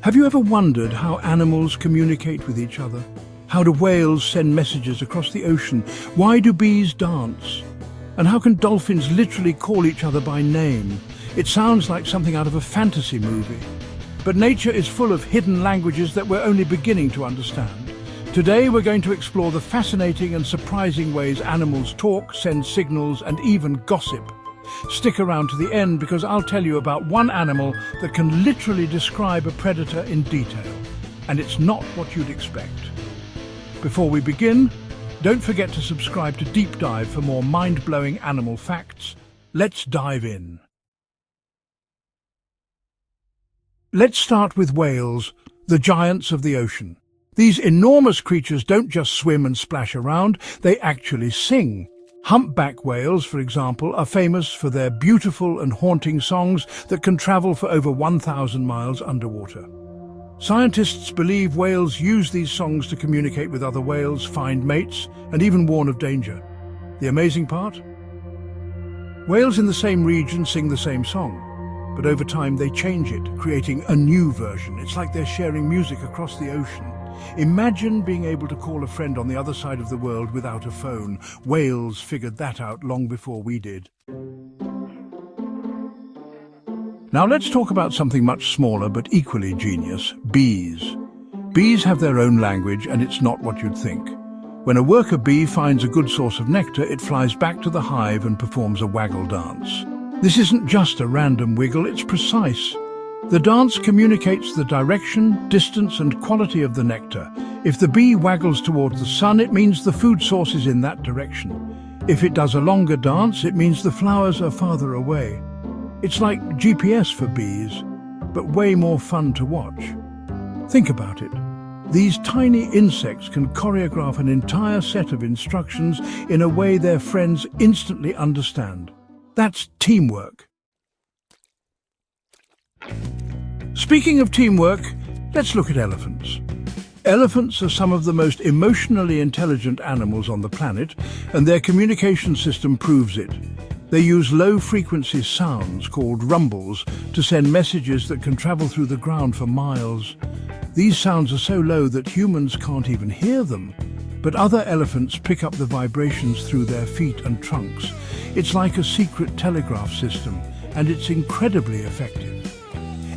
Have you ever wondered how animals communicate with each other? How do whales send messages across the ocean? Why do bees dance? And how can dolphins literally call each other by name? It sounds like something out of a fantasy movie. But nature is full of hidden languages that we're only beginning to understand. Today we're going to explore the fascinating and surprising ways animals talk, send signals, and even gossip. Stick around to the end because I'll tell you about one animal that can literally describe a predator in detail. And it's not what you'd expect. Before we begin, don't forget to subscribe to Deep Dive for more mind-blowing animal facts. Let's dive in. Let's start with whales, the giants of the ocean. These enormous creatures don't just swim and splash around, they actually sing. Humpback whales, for example, are famous for their beautiful and haunting songs that can travel for over 1,000 miles underwater. Scientists believe whales use these songs to communicate with other whales, find mates, and even warn of danger. The amazing part? Whales in the same region sing the same song, but over time they change it, creating a new version. It's like they're sharing music across the ocean. Imagine being able to call a friend on the other side of the world without a phone. Whales figured that out long before we did. Now let's talk about something much smaller but equally genius, bees. Bees have their own language, and it's not what you'd think. When a worker bee finds a good source of nectar, it flies back to the hive and performs a waggle dance. This isn't just a random wiggle, it's precise. The dance communicates the direction, distance, and quality of the nectar. If the bee waggles towards the sun, it means the food source is in that direction. If it does a longer dance, it means the flowers are farther away. It's like GPS for bees, but way more fun to watch. Think about it. These tiny insects can choreograph an entire set of instructions in a way their friends instantly understand. That's teamwork. Speaking of teamwork, let's look at elephants. Elephants are some of the most emotionally intelligent animals on the planet, and their communication system proves it. They use low-frequency sounds called rumbles to send messages that can travel through the ground for miles. These sounds are so low that humans can't even hear them, but other elephants pick up the vibrations through their feet and trunks. It's like a secret telegraph system, and it's incredibly effective.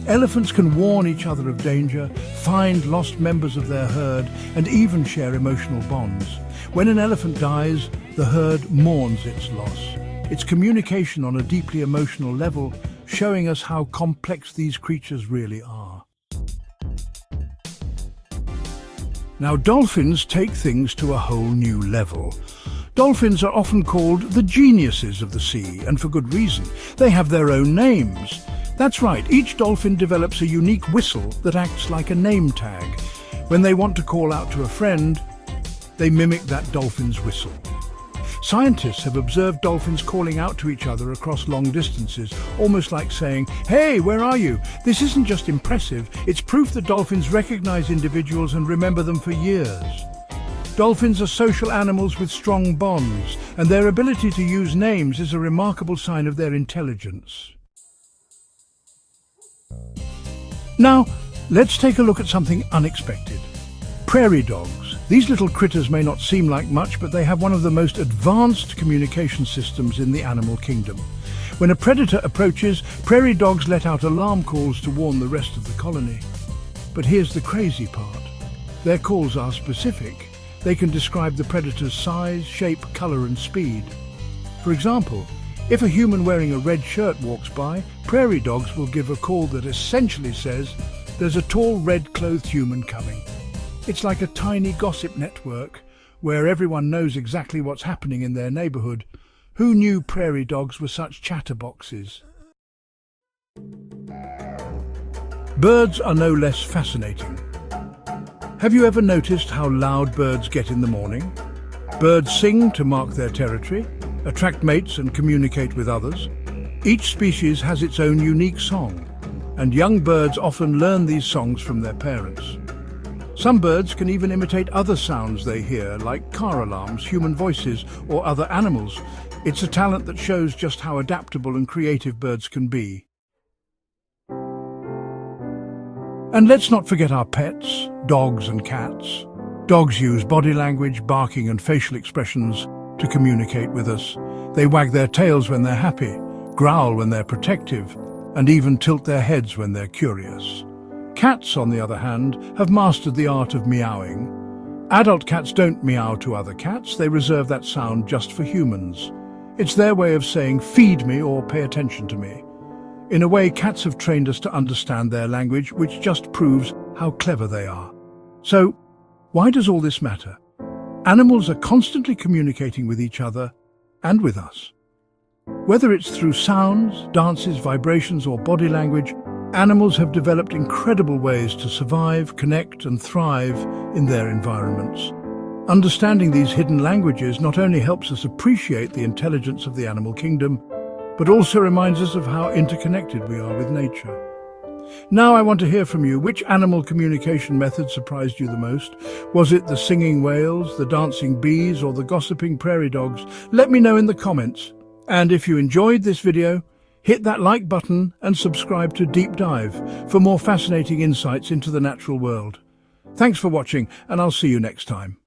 Elephants can warn each other of danger, find lost members of their herd, and even share emotional bonds. When an elephant dies, the herd mourns its loss. It's communication on a deeply emotional level, showing us how complex these creatures really are. Now, dolphins take things to a whole new level. Dolphins are often called the geniuses of the sea, and for good reason. They have their own names. That's right, each dolphin develops a unique whistle that acts like a name tag. When they want to call out to a friend, they mimic that dolphin's whistle. Scientists have observed dolphins calling out to each other across long distances, almost like saying, "Hey, where are you?" This isn't just impressive, it's proof that dolphins recognize individuals and remember them for years. Dolphins are social animals with strong bonds, and their ability to use names is a remarkable sign of their intelligence. Now, let's take a look at something unexpected. Prairie dogs. These little critters may not seem like much, but they have one of the most advanced communication systems in the animal kingdom. When a predator approaches, prairie dogs let out alarm calls to warn the rest of the colony. But here's the crazy part. Their calls are specific. They can describe the predator's size, shape, color, and speed. For example, if a human wearing a red shirt walks by, prairie dogs will give a call that essentially says, "There's a tall red-clothed human coming." It's like a tiny gossip network where everyone knows exactly what's happening in their neighborhood. Who knew prairie dogs were such chatterboxes? Birds are no less fascinating. Have you ever noticed how loud birds get in the morning? Birds sing to mark their territory, attract mates and communicate with others. Each species has its own unique song, and young birds often learn these songs from their parents. Some birds can even imitate other sounds they hear, like car alarms, human voices, or other animals. It's a talent that shows just how adaptable and creative birds can be. And let's not forget our pets, dogs and cats. Dogs use body language, barking and facial expressions to communicate with us. They wag their tails when they're happy, growl when they're protective, and even tilt their heads when they're curious. Cats, on the other hand, have mastered the art of meowing. Adult cats don't meow to other cats, they reserve that sound just for humans. It's their way of saying, feed me or pay attention to me. In a way, cats have trained us to understand their language, which just proves how clever they are. So, why does all this matter? Animals are constantly communicating with each other and with us. Whether it's through sounds, dances, vibrations, or body language, animals have developed incredible ways to survive, connect, and thrive in their environments. Understanding these hidden languages not only helps us appreciate the intelligence of the animal kingdom, but also reminds us of how interconnected we are with nature. Now I want to hear from you. Which animal communication method surprised you the most? Was it the singing whales, the dancing bees, or the gossiping prairie dogs? Let me know in the comments. And if you enjoyed this video, hit that like button and subscribe to Deep Dive for more fascinating insights into the natural world. Thanks for watching, and I'll see you next time.